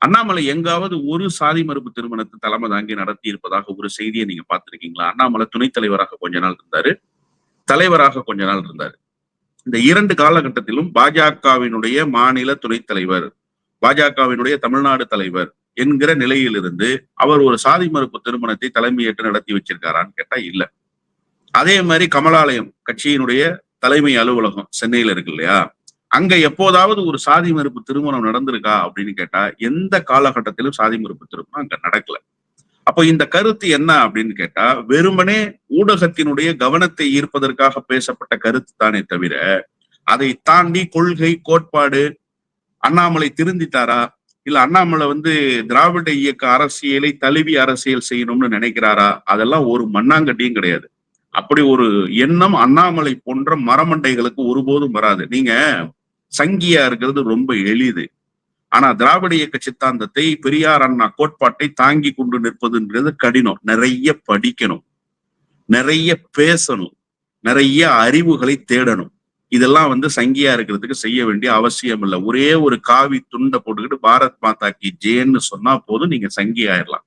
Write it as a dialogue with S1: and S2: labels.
S1: அண்ணாமலை எங்காவது ஒரு சாதி மறுப்பு திருமணத்தை தலைமை தாங்கி நடத்தி இருப்பதாக ஒரு செய்தியை நீங்க பார்த்திருக்கீங்களா? அண்ணாமலை துணைத் தலைவராக கொஞ்ச நாள் இருந்தாரு, தலைவராக கொஞ்ச நாள் இருந்தாரு. இந்த 2 காலகட்டத்திலும் பாஜகவினுடைய மாநில துணைத் தலைவர், பாஜகவினுடைய தமிழ்நாடு தலைவர் என்கிற நிலையிலிருந்து அவர் ஒரு சாதி மறுப்பு திருமணத்தை தலைமையேற்று நடத்தி வச்சிருக்காரான்னு கேட்டா இல்ல. அதே மாதிரி கமலாலயம் கட்சியினுடைய தலைமை அலுவலகம் சென்னையில இருக்கு இல்லையா, அங்க எப்போதாவது ஒரு சாதி மறுப்பு திருமணம் நடந்திருக்கா அப்படின்னு கேட்டா எந்த காலகட்டத்திலும் சாதி மறுப்பு திருமணம் அங்க நடக்கல. அப்ப இந்த கருத்து என்ன அப்படின்னு கேட்டா, வெறுமனே ஊடகத்தினுடைய கவனத்தை ஈர்ப்பதற்காக பேசப்பட்ட கருத்து தானே தவிர, அதை தாண்டி கொள்கை கோட்பாடு, அண்ணாமலை திருந்திட்டாரா, இல்ல அண்ணாமலை திராவிட இயக்க அரசியலை தழுவி அரசியல் செய்யணும்னு நினைக்கிறாரா, அதெல்லாம் ஒரு மண்ணாங்கட்டியும் கிடையாது. அப்படி ஒரு எண்ணம் அண்ணாமலை போன்ற மரமண்டைகளுக்கு ஒருபோதும் வராது. நீங்க சங்கியா இருக்கிறது ரொம்ப எளிது. ஆனா திராவிட இயக்க சித்தாந்தத்தை, பெரியார் அண்ணா கோட்பாட்டை தாங்கி கொண்டு நிற்பதுன்றது கடினம். நிறைய படிக்கணும், நிறைய பேசணும், நிறைய அறிவுகளை தேடணும். இதெல்லாம் சங்கியா இருக்கிறதுக்கு செய்ய வேண்டிய அவசியம் இல்லை. ஒரே ஒரு காவி துண்டை போட்டுக்கிட்டு பாரத் மாதா கி ஜெயன்னு சொன்னா போதும், நீங்க சங்கி ஆயிடலாம்.